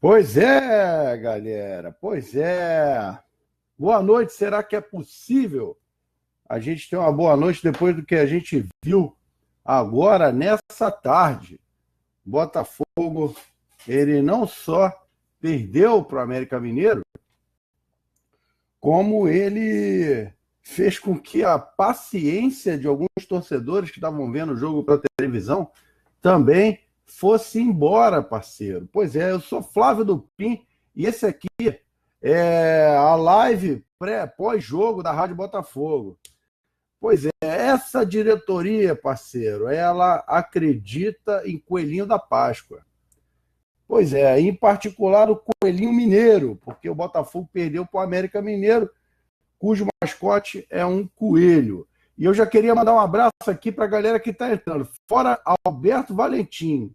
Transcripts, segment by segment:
Pois é, galera. Pois é. Boa noite. Será que é possível a gente ter uma boa noite depois do que a gente viu agora nessa tarde? Botafogo, ele não só perdeu para o América Mineiro, como ele fez com que a paciência de alguns torcedores que estavam vendo o jogo pela televisão também fosse embora, parceiro. Pois é, eu sou Flávio Dupin e esse aqui é a live pós-jogo da Rádio Botafogo. Pois é, essa diretoria, parceiro, ela acredita em Coelhinho da Páscoa. Pois é, em particular o Coelhinho Mineiro, porque o Botafogo perdeu para o América Mineiro, cujo mascote é um coelho. E eu já queria mandar um abraço aqui para a galera que está entrando. Fora Alberto Valentim,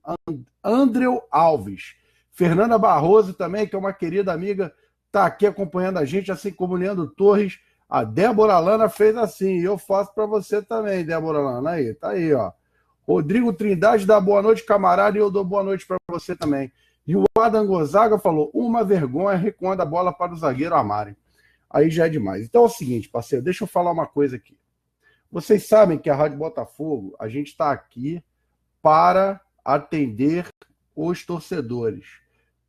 Andreu Alves, Fernanda Barroso também, que é uma querida amiga, está aqui acompanhando a gente, assim como o Leandro Torres. A Débora Lana fez assim, e eu faço para você também, Débora Lana. Aí, tá aí, ó. Rodrigo Trindade dá boa noite, camarada, e eu dou boa noite para você também. E o Adam Gonzaga falou, uma vergonha, recuando a bola para o zagueiro Amário. Aí já é demais. Então é o seguinte, parceiro, deixa eu falar uma coisa aqui. Vocês sabem que a Rádio Botafogo, a gente está aqui para atender os torcedores,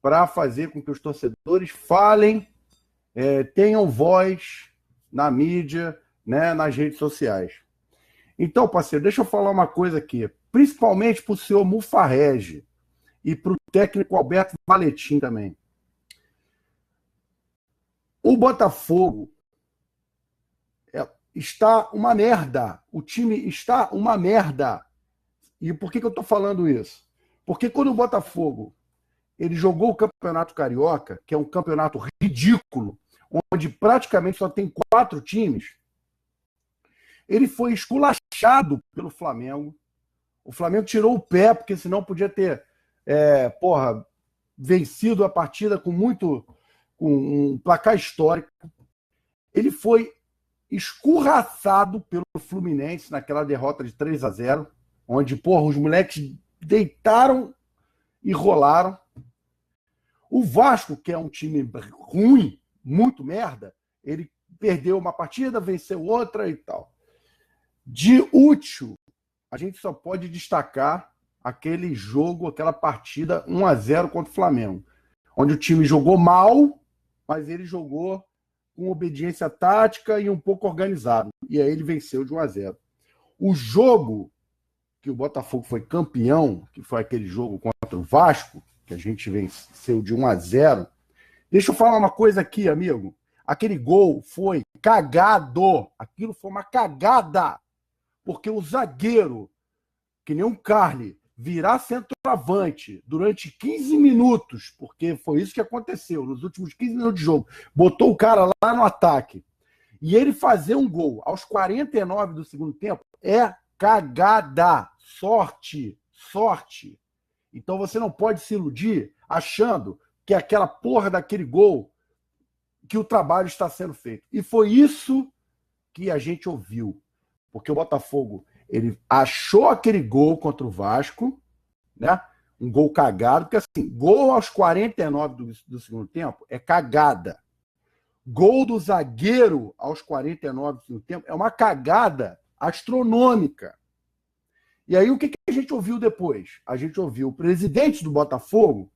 para fazer com que os torcedores falem, tenham voz na mídia, né, nas redes sociais. Então, parceiro, deixa eu falar uma coisa aqui, principalmente para o senhor Mufarrege e para o técnico Alberto Valentim também. O Botafogo está uma merda. O time está uma merda. E por que eu estou falando isso? Porque quando o Botafogo ele jogou o Campeonato Carioca, que é um campeonato ridículo, onde praticamente só tem 4 times, ele foi esculachado pelo Flamengo. O Flamengo tirou o pé, porque senão podia ter vencido a partida com um placar histórico. Ele foi escorraçado pelo Fluminense naquela derrota de 3-0, onde, os moleques deitaram e rolaram. O Vasco, que é um time ruim, muito merda, ele perdeu uma partida, venceu outra e tal. De útil, a gente só pode destacar aquele jogo, aquela partida 1-0 contra o Flamengo, onde o time jogou mal, mas ele jogou com obediência tática e um pouco organizado. E aí ele venceu de 1-0. O jogo que o Botafogo foi campeão, que foi aquele jogo contra o Vasco, que a gente venceu de 1-0. Deixa eu falar uma coisa aqui, amigo. Aquele gol foi cagado. Aquilo foi uma cagada. Porque o zagueiro, que nem um Carly, virar centroavante durante 15 minutos, porque foi isso que aconteceu nos últimos 15 minutos de jogo, botou o cara lá no ataque, e ele fazer um gol aos 49 do segundo tempo é cagada. Sorte. Então você não pode se iludir achando que aquela porra daquele gol, que o trabalho está sendo feito. E foi isso que a gente ouviu. Porque o Botafogo ele achou aquele gol contra o Vasco, né? Um gol cagado, porque assim, gol aos 49 do segundo tempo é cagada. Gol do zagueiro aos 49 do segundo tempo é uma cagada astronômica. E aí o que a gente ouviu depois? A gente ouviu o presidente do Botafogo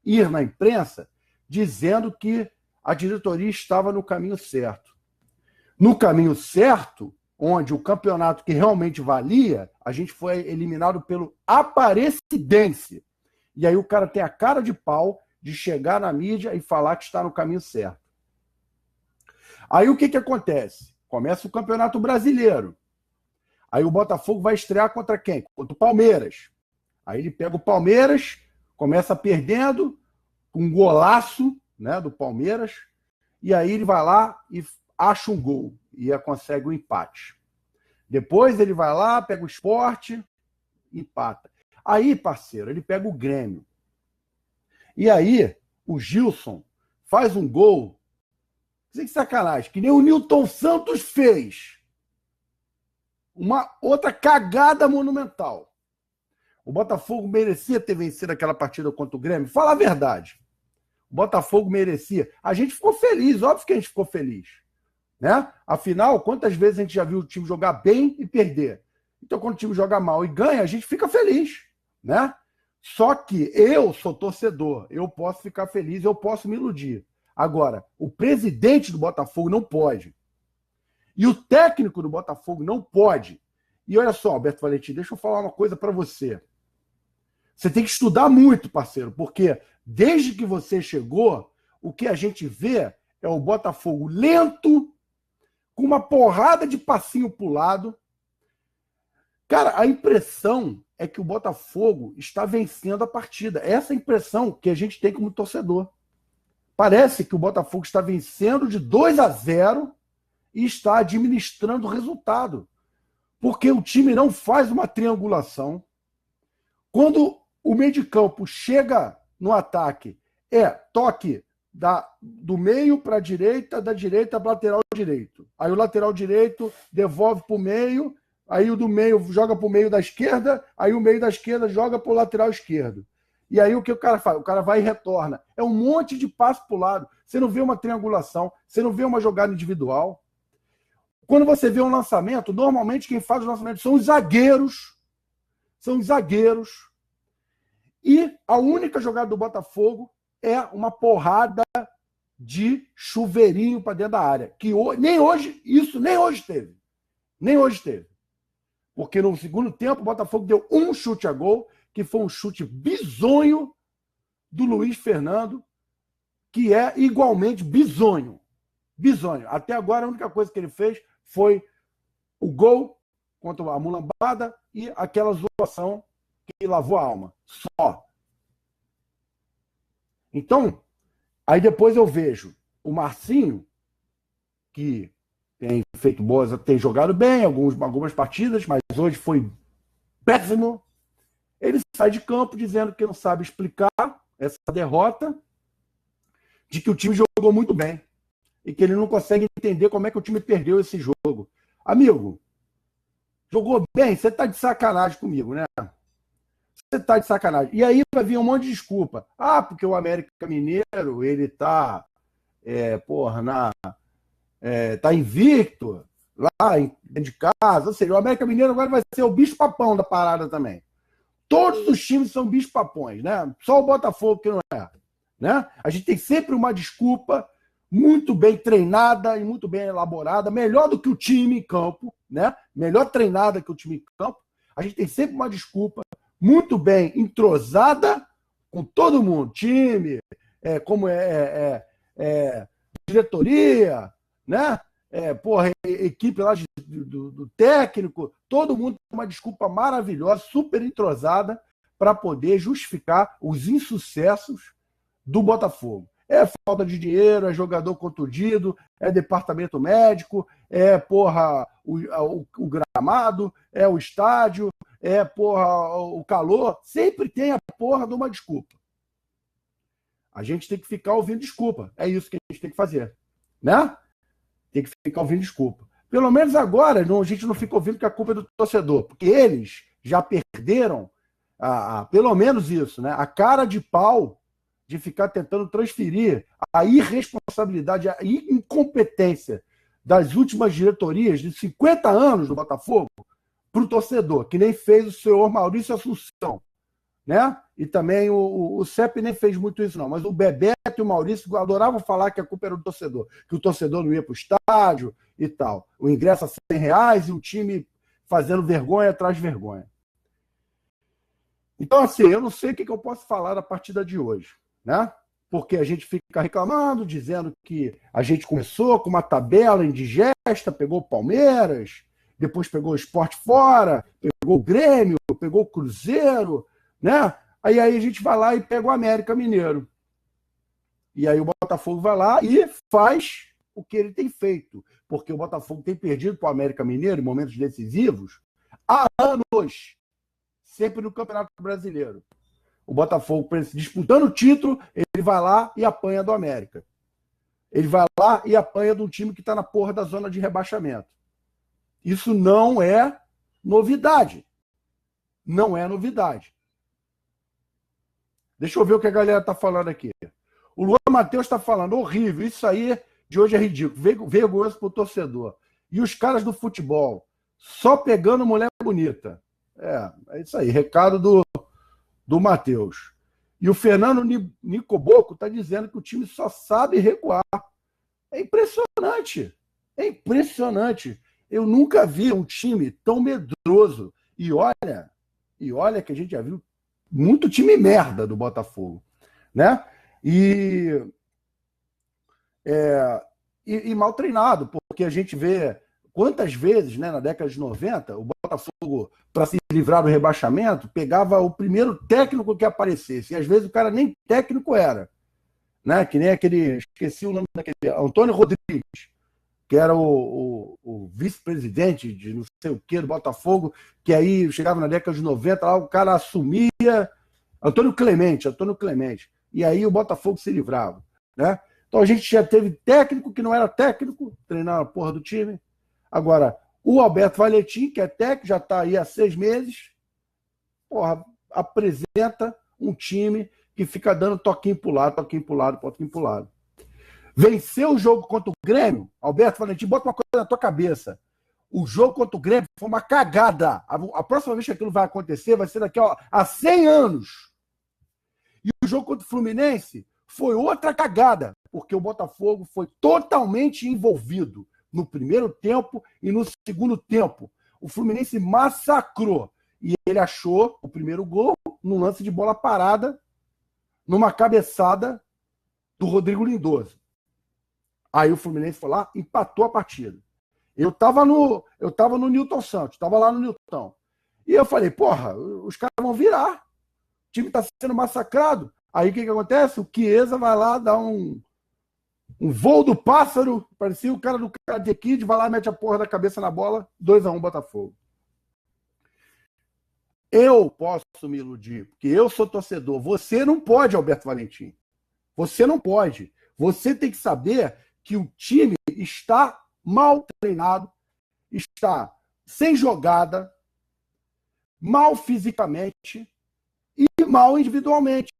ir na imprensa dizendo que a diretoria estava no caminho certo. No caminho certo, onde o campeonato que realmente valia, a gente foi eliminado pelo Aparecidense. E aí o cara tem a cara de pau de chegar na mídia e falar que está no caminho certo. Aí o que acontece? Começa o Campeonato Brasileiro. Aí o Botafogo vai estrear contra quem? Contra o Palmeiras. Aí ele pega o Palmeiras, começa perdendo, com um golaço, né, do Palmeiras, e aí ele vai lá e acha um gol e consegue o empate. Depois ele vai lá, pega o Sport, empata. Aí, parceiro, ele pega o Grêmio. E aí, o Gilson faz um gol, sem sacanagem, que nem o Nilton Santos fez. Uma outra cagada monumental. O Botafogo merecia ter vencido aquela partida contra o Grêmio? Fala a verdade. O Botafogo merecia. A gente ficou feliz, óbvio que a gente ficou feliz. Né? Afinal, quantas vezes a gente já viu o time jogar bem e perder? Então, quando o time joga mal e ganha, a gente fica feliz. Né? Só que eu sou torcedor, eu posso ficar feliz, eu posso me iludir. Agora, o presidente do Botafogo não pode. E o técnico do Botafogo não pode. E olha só, Alberto Valentim, deixa eu falar uma coisa para você. Você tem que estudar muito, parceiro, porque desde que você chegou, o que a gente vê é o Botafogo lento, com uma porrada de passinho pro lado. Cara, a impressão é que o Botafogo está vencendo a partida. Essa é a impressão que a gente tem como torcedor. Parece que o Botafogo está vencendo de 2-0 e está administrando o resultado. Porque o time não faz uma triangulação. Quando o meio de campo chega no ataque, toque do meio para a direita, da direita para o lateral direito. Aí o lateral direito devolve para o meio, aí o do meio joga para o meio da esquerda, aí o meio da esquerda joga para o lateral esquerdo. E aí o que o cara faz? O cara vai e retorna. É um monte de passo para o lado. Você não vê uma triangulação, você não vê uma jogada individual. Quando você vê um lançamento, normalmente quem faz o lançamento são os zagueiros. São os zagueiros. E a única jogada do Botafogo é uma porrada de chuveirinho para dentro da área. Que nem hoje teve. Nem hoje teve. Porque no segundo tempo o Botafogo deu um chute a gol, que foi um chute bizonho do Luiz Fernando, que é igualmente bizonho. Bizonho. Até agora a única coisa que ele fez foi o gol contra a mulambada e aquela zoação que lavou a alma. Só. Então, aí depois eu vejo o Marcinho, que tem feito boas, tem jogado bem algumas partidas, mas hoje foi péssimo. Ele sai de campo dizendo que não sabe explicar essa derrota, de que o time jogou muito bem e que ele não consegue entender como é que o time perdeu esse jogo. Amigo, jogou bem? Você tá de sacanagem comigo, né? Você tá de sacanagem. E aí vai vir um monte de desculpa. Ah, porque o América Mineiro, ele tá tá invicto lá dentro de casa. Ou seja, o América Mineiro agora vai ser o bicho-papão da parada também. Todos os times são bicho-papões, né? Só o Botafogo que não é. Né? A gente tem sempre uma desculpa muito bem treinada e muito bem elaborada, melhor do que o time em campo, né? Melhor treinada que o time em campo. A gente tem sempre uma desculpa muito bem entrosada com todo mundo, time, diretoria, né? Equipe lá do técnico, todo mundo tem uma desculpa maravilhosa, super entrosada, para poder justificar os insucessos do Botafogo. É falta de dinheiro, é jogador contundido, é departamento médico, o gramado, é o estádio, o calor. Sempre tem a porra de uma desculpa. A gente tem que ficar ouvindo desculpa. É isso que a gente tem que fazer. Né? Tem que ficar ouvindo desculpa. Pelo menos agora a gente não fica ouvindo que a culpa é do torcedor, porque eles já perderam, pelo menos isso, né? A cara de pau de ficar tentando transferir a irresponsabilidade, a incompetência das últimas diretorias de 50 anos do Botafogo para o torcedor, que nem fez o senhor Maurício Assunção, né? E também o CEP nem fez muito isso, não. Mas o Bebeto e o Maurício adoravam falar que a culpa era do torcedor, que o torcedor não ia para o estádio e tal. O ingresso a R$100 e o time fazendo vergonha atrás de vergonha. Então, assim, eu não sei o que eu posso falar da partida de hoje, né? Porque a gente fica reclamando, dizendo que a gente começou com uma tabela indigesta, pegou o Palmeiras, depois pegou o Sport fora, pegou o Grêmio, pegou o Cruzeiro, né? Aí a gente vai lá e pega o América Mineiro. E aí o Botafogo vai lá e faz o que ele tem feito. Porque o Botafogo tem perdido para o América Mineiro em momentos decisivos há anos. Sempre no Campeonato Brasileiro. O Botafogo, disputando o título, ele vai lá e apanha do América. Ele vai lá e apanha de um time que está na porra da zona de rebaixamento. Isso não é novidade. Não é novidade. Deixa eu ver o que a galera está falando aqui. O Luan Matheus está falando, horrível, isso aí de hoje é ridículo, vergonhoso para o torcedor. E os caras do futebol, só pegando mulher bonita. É isso aí, recado do Matheus. E o Fernando Nicoboco está dizendo que o time só sabe recuar. É impressionante. É impressionante. Eu nunca vi um time tão medroso. E olha que a gente já viu muito time merda do Botafogo, né? E mal treinado, porque a gente vê quantas vezes, né, na década de 90, o Botafogo, para se livrar do rebaixamento, pegava o primeiro técnico que aparecesse. E às vezes o cara nem técnico era. Né? Que nem aquele, esqueci o nome daquele, Antônio Rodrigues, que era o vice-presidente de não sei o que do Botafogo, que aí chegava na década de 90, lá o cara assumia, Antônio Clemente, e aí o Botafogo se livrava, né? Então a gente já teve técnico que não era técnico, treinar a porra do time. Agora, o Alberto Valentim, que é técnico, já está aí há 6 meses, porra, apresenta um time que fica dando toquinho pro lado, toquinho pro lado, toquinho pro lado. Venceu o jogo contra o Grêmio, Alberto Valentim, bota uma coisa na tua cabeça. O jogo contra o Grêmio foi uma cagada. A próxima vez que aquilo vai acontecer vai ser daqui a 100 anos. E o jogo contra o Fluminense foi outra cagada, porque o Botafogo foi totalmente envolvido no primeiro tempo e no segundo tempo. O Fluminense massacrou. E ele achou o primeiro gol num lance de bola parada, numa cabeçada do Rodrigo Lindoso. Aí o Fluminense foi lá, empatou a partida. Eu tava no Newton Santos, tava lá no Newton. E eu falei, porra, os caras vão virar. O time tá sendo massacrado. Aí o que acontece? O Chiesa vai lá dar um voo do pássaro, parecia o cara do Karate Kid, vai lá e mete a porra da cabeça na bola, 2-1 Botafogo. Eu posso me iludir, porque eu sou torcedor. Você não pode, Alberto Valentim. Você não pode. Você tem que saber que o time está mal treinado, está sem jogada, mal fisicamente e mal individualmente.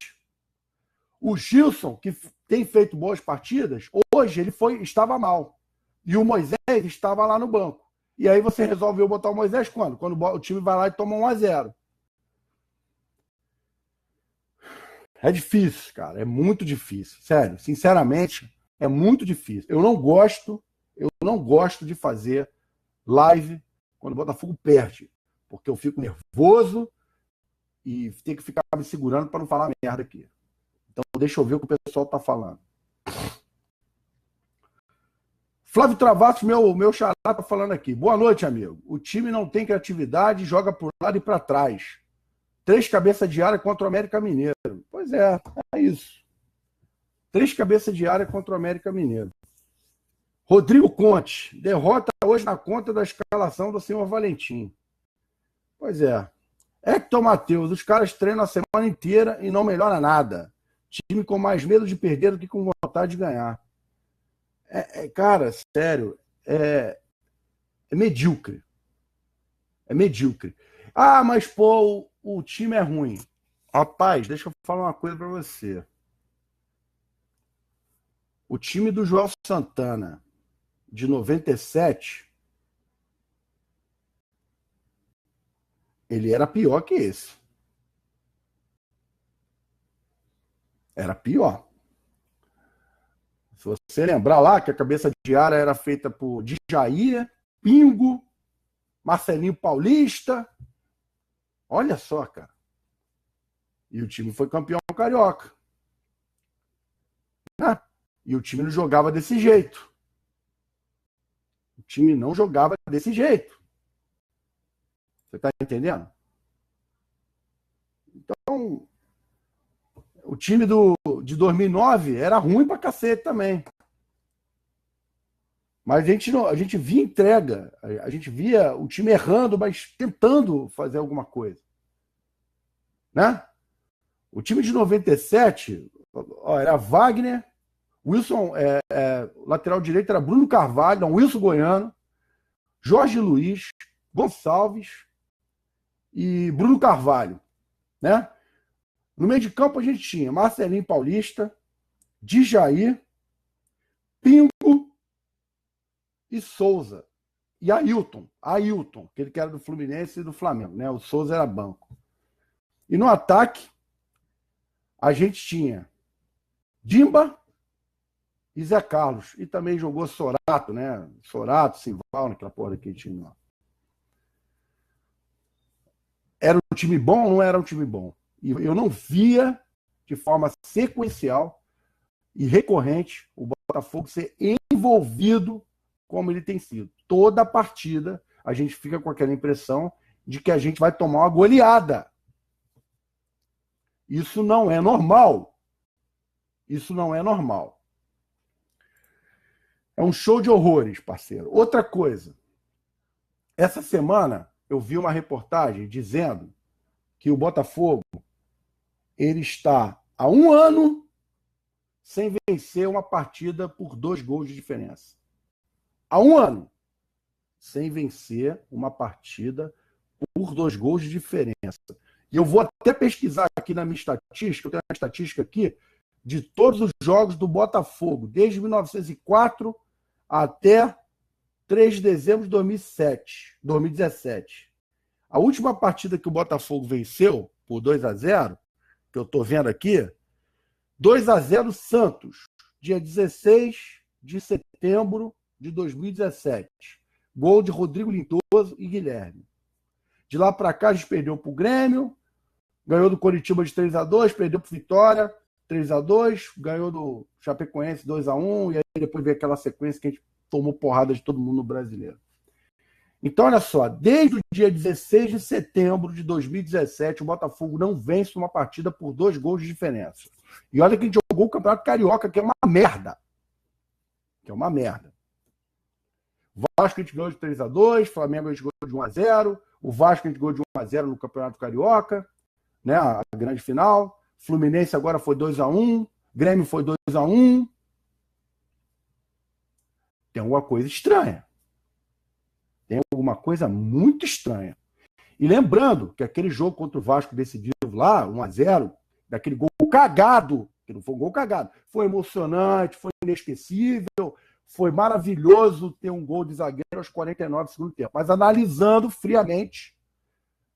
O Gilson, que tem feito boas partidas, hoje ele estava mal. E o Moisés estava lá no banco. E aí você resolveu botar o Moisés quando? Quando o time vai lá e toma 1-0. É difícil, cara. É muito difícil. Sério, sinceramente, é muito difícil. Eu não gosto de fazer live quando o Botafogo perde. Porque eu fico nervoso e tenho que ficar me segurando para não falar merda aqui. Então deixa eu ver o que o pessoal está falando. Flávio Travassos, meu xará, está falando aqui. Boa noite, amigo. O time não tem criatividade, joga para o lado e para trás. 3 cabeças de área contra o América Mineiro. Pois é isso. 3 cabeças de área contra o América Mineiro. Rodrigo Conte, derrota hoje na conta da escalação do senhor Valentim. Pois é. Hector Matheus, os caras treinam a semana inteira e não melhora nada. Time com mais medo de perder do que com vontade de ganhar. Cara, sério, é medíocre. É medíocre. Ah, mas pô, o time é ruim. Rapaz, deixa eu falar uma coisa pra você. O time do João Santana, de 97, ele era pior que esse. Era pior. Se você lembrar lá que a cabeça de área era feita por Djair, Pingo, Marcelinho Paulista. Olha só, cara. E o time foi campeão carioca. Né? E o time não jogava desse jeito. O time não jogava desse jeito. Você tá entendendo? Então, o time de 2009 era ruim pra cacete também. Mas a gente via entrega. A gente via o time errando, mas tentando fazer alguma coisa. Né? O time de 97 era Wagner, Wilson, lateral direito era Bruno Carvalho, não, Wilson Goiano, Jorge Luiz, Gonçalves e Bruno Carvalho. Né? No meio de campo a gente tinha Marcelinho Paulista, Djair, Pingo e Souza. E Ailton, aquele que era do Fluminense e do Flamengo, né? O Souza era banco. E no ataque, a gente tinha Dimba e Zé Carlos. E também jogou Sorato, né? Sorato, Simval, naquela porra daquele time lá. Era um time bom ou não era um time bom? E eu não via de forma sequencial e recorrente o Botafogo ser envolvido como ele tem sido. Toda partida a gente fica com aquela impressão de que a gente vai tomar uma goleada. Isso não é normal. Isso não é normal. É um show de horrores, parceiro. Outra coisa. Essa semana eu vi uma reportagem dizendo que o Botafogo ele está há 1 ano sem vencer uma partida por 2 gols de diferença. Há 1 ano sem vencer uma partida por 2 gols de diferença. E eu vou até pesquisar aqui na minha estatística, eu tenho uma estatística aqui de todos os jogos do Botafogo, desde 1904 até 3 de dezembro de 2017. A última partida que o Botafogo venceu por 2-0, que eu estou vendo aqui, 2-0 Santos, dia 16 de setembro de 2017. Gol de Rodrigo Lindoso e Guilherme. De lá para cá, a gente perdeu para o Grêmio, ganhou do Coritiba de 3-2, perdeu para o Vitória 3-2, ganhou do Chapecoense 2-1, e aí depois veio aquela sequência que a gente tomou porrada de todo mundo no Brasileiro. Então, olha só, desde o dia 16 de setembro de 2017, o Botafogo não vence uma partida por 2 gols de diferença. E olha que a gente jogou o Campeonato Carioca, que é uma merda. Que é uma merda. O Vasco a gente ganhou de 3-2, o Flamengo a gente ganhou de 1-0, o Vasco a gente ganhou de 1-0 no Campeonato Carioca, né, a grande final. Fluminense agora foi 2-1, Grêmio foi 2-1. Tem alguma coisa estranha. Tem alguma coisa muito estranha. E lembrando que aquele jogo contra o Vasco decidido lá, 1-0, daquele gol cagado, que não foi um gol cagado, foi emocionante, foi inesquecível, foi maravilhoso ter um gol de zagueiro aos 49 do segundo tempo. Mas analisando friamente,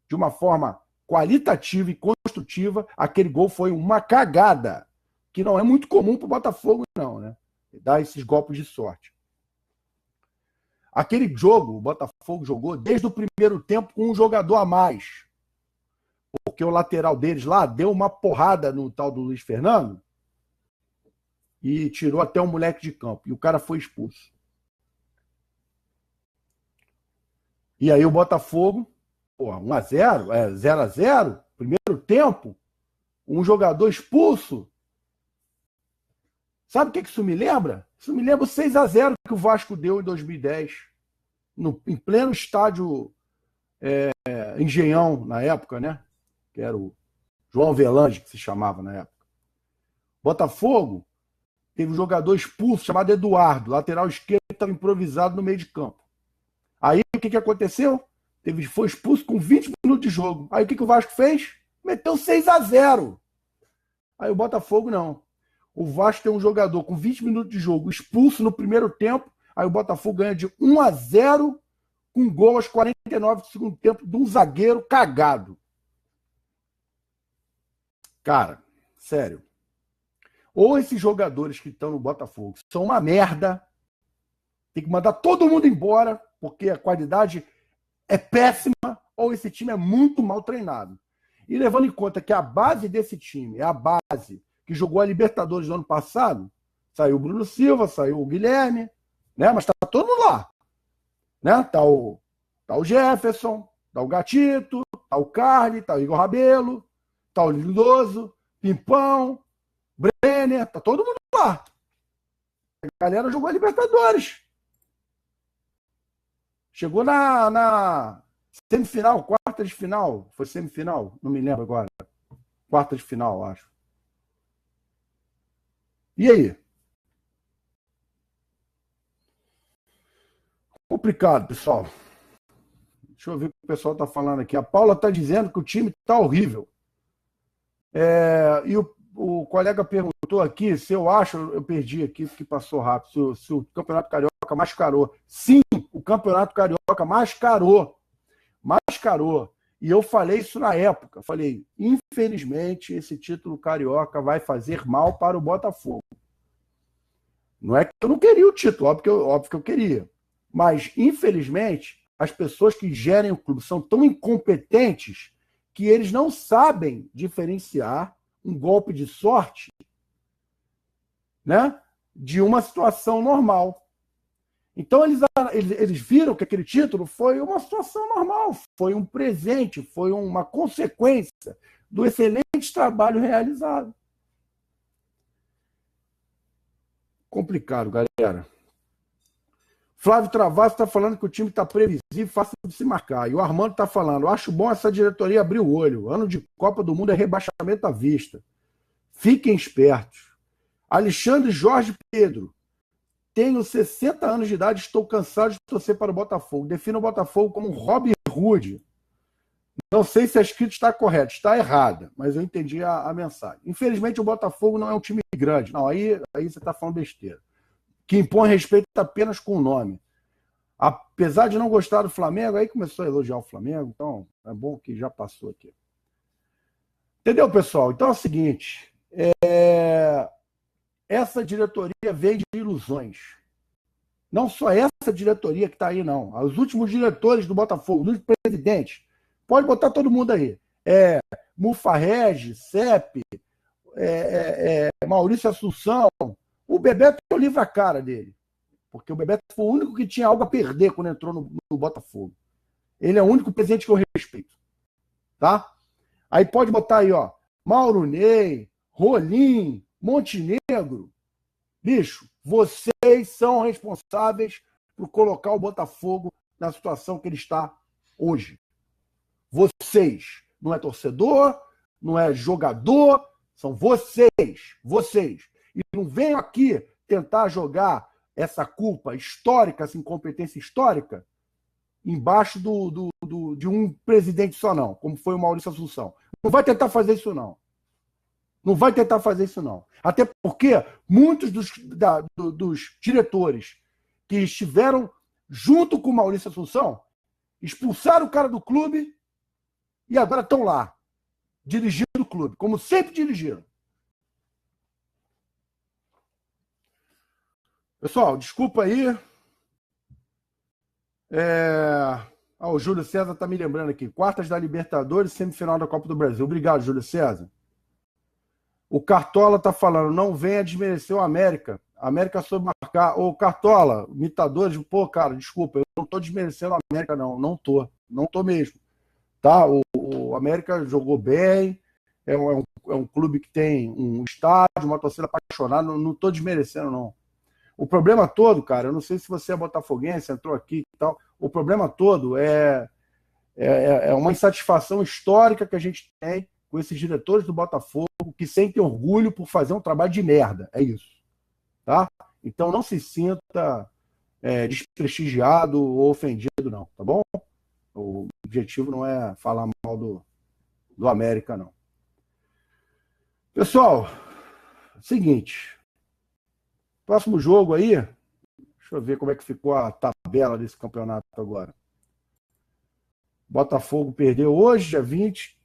de uma forma qualitativa e construtiva, aquele gol foi uma cagada, que não é muito comum para o Botafogo, não, né? Dar esses golpes de sorte. Aquele jogo, o Botafogo jogou desde o primeiro tempo com um jogador a mais. Porque o lateral deles lá deu uma porrada no tal do Luiz Fernando e tirou até um moleque de campo. E o cara foi expulso. E aí o Botafogo, 1-0, 0-0, primeiro tempo, um jogador expulso. Sabe o que isso me lembra? Isso me lembra o 6-0 que o Vasco deu em 2010, em pleno estádio Engenhão, na época, né? Que era o João Avelange, que se chamava na época. Botafogo teve um jogador expulso chamado Eduardo, lateral esquerdo, que estava improvisado no meio de campo. Aí o que aconteceu? Foi expulso com 20 minutos de jogo. Aí o que o Vasco fez? Meteu 6-0. Aí o Botafogo não. O Vasco tem um jogador com 20 minutos de jogo expulso no primeiro tempo, aí o Botafogo ganha de 1-0 com gol aos 49 do segundo tempo de um zagueiro cagado. Cara, sério. Ou esses jogadores que estão no Botafogo são uma merda, tem que mandar todo mundo embora, porque a qualidade é péssima, ou esse time é muito mal treinado. E levando em conta que a base desse time é a base que jogou a Libertadores no ano passado, saiu o Bruno Silva, saiu o Guilherme, né? Mas tá todo mundo lá. Né? Tá o Jefferson, tá o Gatito, tá o Carly, tá o Igor Rabelo, tá o Lindoso, Pimpão, Brenner, tá todo mundo lá. A galera jogou a Libertadores. Chegou na semifinal, quarta de final. Foi semifinal? Não me lembro agora. Quarta de final, acho. E aí? Complicado, pessoal. Deixa eu ver o que o pessoal está falando aqui. A Paula está dizendo que o time está horrível. E o colega perguntou perguntou aqui se eu acho, eu perdi aqui porque passou rápido, se o Campeonato Carioca mascarou. Sim, o Campeonato Carioca mascarou. Mascarou. E eu falei isso na época. Falei, infelizmente, esse título carioca vai fazer mal para o Botafogo. Não é que eu não queria o título, óbvio que eu queria. Mas, infelizmente, as pessoas que gerem o clube são tão incompetentes que eles não sabem diferenciar um golpe de sorte, né, de uma situação normal. Então, eles viram que aquele título foi uma situação normal, foi um presente, foi uma consequência do excelente trabalho realizado. Complicado, galera. Flávio Travasso está falando que o time está previsível, fácil de se marcar. E o Armando está falando, acho bom essa diretoria abrir o olho. Ano de Copa do Mundo é rebaixamento à vista. Fiquem espertos. Alexandre Jorge Pedro. Tenho 60 anos de idade, estou cansado de torcer para o Botafogo. Defino o Botafogo como um Robin Hood. Não sei se a escrita está correta, está errada, mas eu entendi a mensagem. Infelizmente, o Botafogo não é um time grande. Não, aí você está falando besteira. Que impõe respeito apenas com o nome. Apesar de não gostar do Flamengo, aí começou a elogiar o Flamengo, então é bom que já passou aqui. Entendeu, pessoal? Então é o seguinte, essa diretoria veio de ilusões. Não só essa diretoria que está aí, não. Os últimos diretores do Botafogo, os últimos presidentes, pode botar todo mundo aí. Mufarrege, Cepe, Maurício Assunção. O Bebeto eu livro a cara dele. Porque o Bebeto foi o único que tinha algo a perder quando entrou no Botafogo. Ele é o único presidente que eu respeito. Tá? Aí pode botar aí, ó. Mauro Ney, Rolim, Montenegro. Bicho, vocês são responsáveis por colocar o Botafogo na situação que ele está hoje. Vocês. Não é torcedor, não é jogador, são vocês. Vocês. E não venham aqui tentar jogar essa culpa histórica, essa incompetência histórica, embaixo de um presidente só, não, como foi o Maurício Assunção. Não vai tentar fazer isso, não. Não vai tentar fazer isso, não. Até porque muitos dos diretores que estiveram junto com o Maurício Assunção expulsaram o cara do clube e agora estão lá, dirigindo o clube, como sempre dirigiram. Pessoal, desculpa aí. O Júlio César está me lembrando aqui. Quartas da Libertadores, semifinal da Copa do Brasil. Obrigado, Júlio César. O Cartola está falando, não venha desmerecer o América. América soube marcar. Ô, Cartola, imitadores, pô, cara, desculpa, eu não estou desmerecendo o América, não. Não estou mesmo. Tá? O América jogou bem, é um clube que tem um estádio, uma torcida apaixonada, não estou desmerecendo, não. O problema todo, cara, eu não sei se você é botafoguense, entrou aqui e tal, o problema todo é uma insatisfação histórica que a gente tem com esses diretores do Botafogo que sentem orgulho por fazer um trabalho de merda, é isso, tá? Então não se sinta desprestigiado ou ofendido, não, tá bom? O objetivo não é falar mal do América, não. Pessoal, seguinte... Próximo jogo aí, deixa eu ver como é que ficou a tabela desse campeonato agora. Botafogo perdeu hoje, dia 20.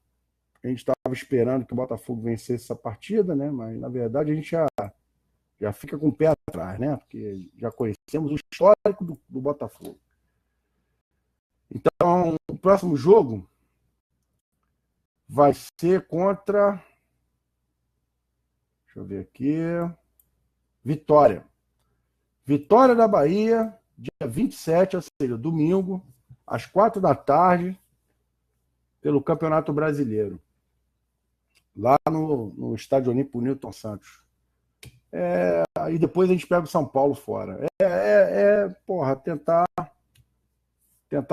A gente estava esperando que o Botafogo vencesse essa partida, né? Mas, na verdade, a gente já fica com o pé atrás, né? Porque já conhecemos o histórico do Botafogo. Então, o próximo jogo vai ser contra... Deixa eu ver aqui... Vitória. Vitória da Bahia, dia 27, ou seja, domingo, às 4 da tarde, pelo Campeonato Brasileiro. Lá no Estádio Olímpico Newton Santos. Aí depois a gente pega o São Paulo fora. Porra, tentar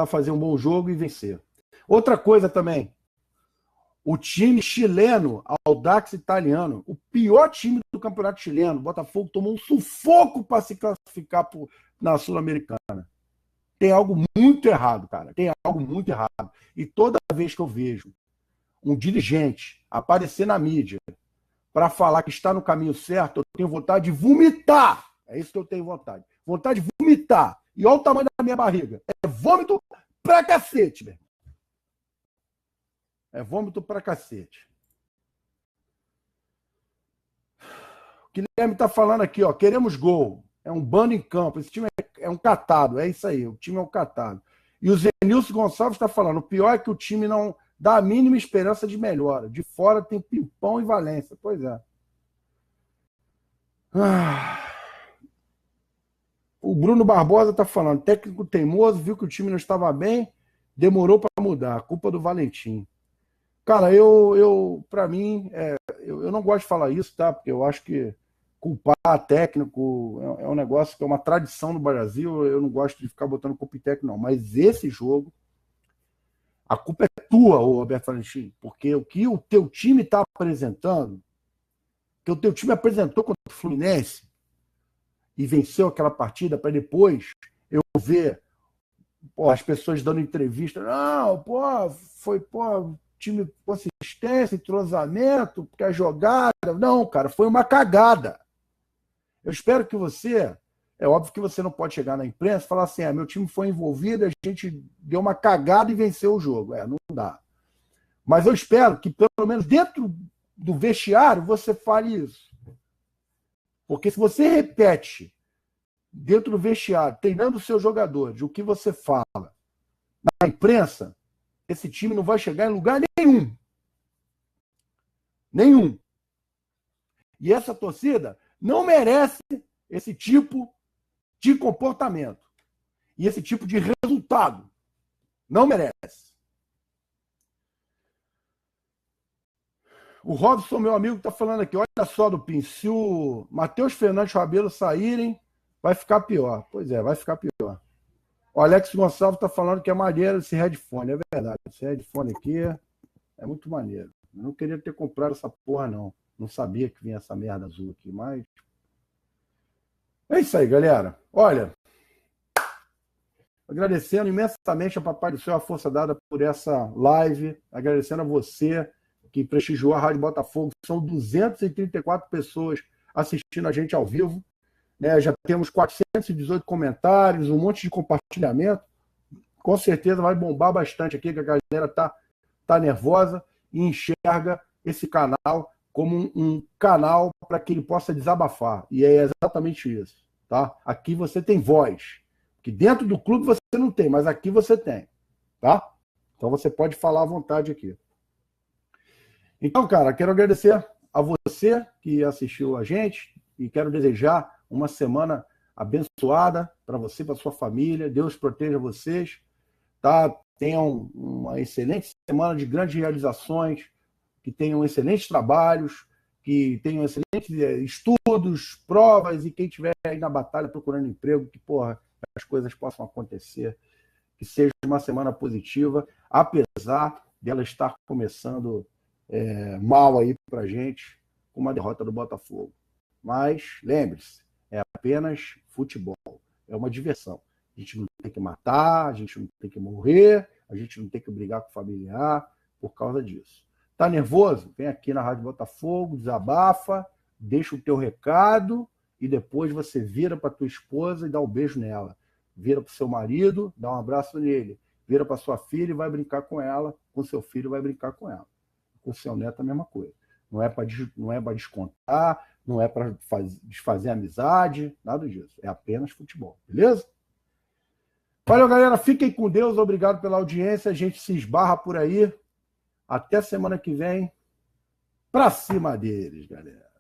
fazer um bom jogo e vencer. Outra coisa também. O time chileno, Audax Italiano, o pior time do campeonato chileno, o Botafogo tomou um sufoco para se classificar na Sul-Americana. Tem algo muito errado, cara. Tem algo muito errado. E toda vez que eu vejo um dirigente aparecer na mídia para falar que está no caminho certo, eu tenho vontade de vomitar. É isso que eu tenho vontade. Vontade de vomitar. E olha o tamanho da minha barriga. É vômito pra cacete, velho. É vômito pra cacete. O Guilherme tá falando aqui, ó. Queremos gol. É um bando em campo. Esse time é um catado. É isso aí. O time é um catado. E o Zenilson Gonçalves está falando. O pior é que o time não dá a mínima esperança de melhora. De fora tem Pimpão e Valência. Pois é. O Bruno Barbosa está falando. Técnico teimoso, viu que o time não estava bem, demorou para mudar. A culpa do Valentim. Cara, para mim, eu não gosto de falar isso, tá? Porque eu acho que culpar técnico é um negócio que é uma tradição no Brasil. Eu não gosto de ficar botando culpa em técnico, não. Mas esse jogo, a culpa é tua, ô Roberto Valentim. Porque o que o teu time está apresentando, que o teu time apresentou contra o Fluminense e venceu aquela partida, para depois eu ver as pessoas dando entrevista. Não, foi time consistência, entrosamento, porque a jogada. Não, cara, foi uma cagada. Eu espero que você. É óbvio que você não pode chegar na imprensa e falar assim: meu time foi envolvido, a gente deu uma cagada e venceu o jogo. Não dá. Mas eu espero que, pelo menos dentro do vestiário, você fale isso. Porque se você repete dentro do vestiário, treinando os seus jogadores, o que você fala na imprensa, esse time não vai chegar em lugar nenhum. Nenhum. E essa torcida não merece esse tipo de comportamento. E esse tipo de resultado. Não merece. O Robson, meu amigo, está falando aqui. Olha só, Dupin, se o Matheus Fernandes e o Rabelo saírem, vai ficar pior. Pois é, vai ficar pior. O Alex Gonçalves está falando que é maneiro esse headphone. É verdade. Esse headphone aqui é muito maneiro. Eu não queria ter comprado essa porra, não. Não sabia que vinha essa merda azul aqui, mas... É isso aí, galera. Olha, agradecendo imensamente a Papai do Céu a força dada por essa live. Agradecendo a você que prestigiou a Rádio Botafogo. São 234 pessoas assistindo a gente ao vivo. Já temos 418 comentários, um monte de compartilhamento. Com certeza vai bombar bastante aqui, que a galera tá nervosa e enxerga esse canal como um canal para que ele possa desabafar. E é exatamente isso. Tá? Aqui você tem voz. Que dentro do clube você não tem, mas aqui você tem. Tá? Então você pode falar à vontade aqui. Então, cara, quero agradecer a você que assistiu a gente e quero desejar uma semana abençoada para você, para sua família. Deus proteja vocês. Tá? Tenham uma excelente semana de grandes realizações, que tenham excelentes trabalhos, que tenham excelentes estudos, provas, e quem estiver aí na batalha procurando emprego, que as coisas possam acontecer, que seja uma semana positiva, apesar dela estar começando mal aí pra gente, com uma derrota do Botafogo. Mas, lembre-se, é apenas futebol, é uma diversão. A gente não tem que matar, a gente não tem que morrer, a gente não tem que brigar com o familiar por causa disso. Tá nervoso? Vem aqui na Rádio Botafogo, desabafa, deixa o teu recado e depois você vira para tua esposa e dá um beijo nela. Vira para o seu marido, dá um abraço nele. Vira para sua filha e vai brincar com ela. Com seu filho vai brincar com ela. Com o seu neto a mesma coisa. Não é para descontar, não é para desfazer amizade, nada disso. É apenas futebol, beleza? Valeu, galera. Fiquem com Deus. Obrigado pela audiência. A gente se esbarra por aí. Até semana que vem. Pra cima deles, galera.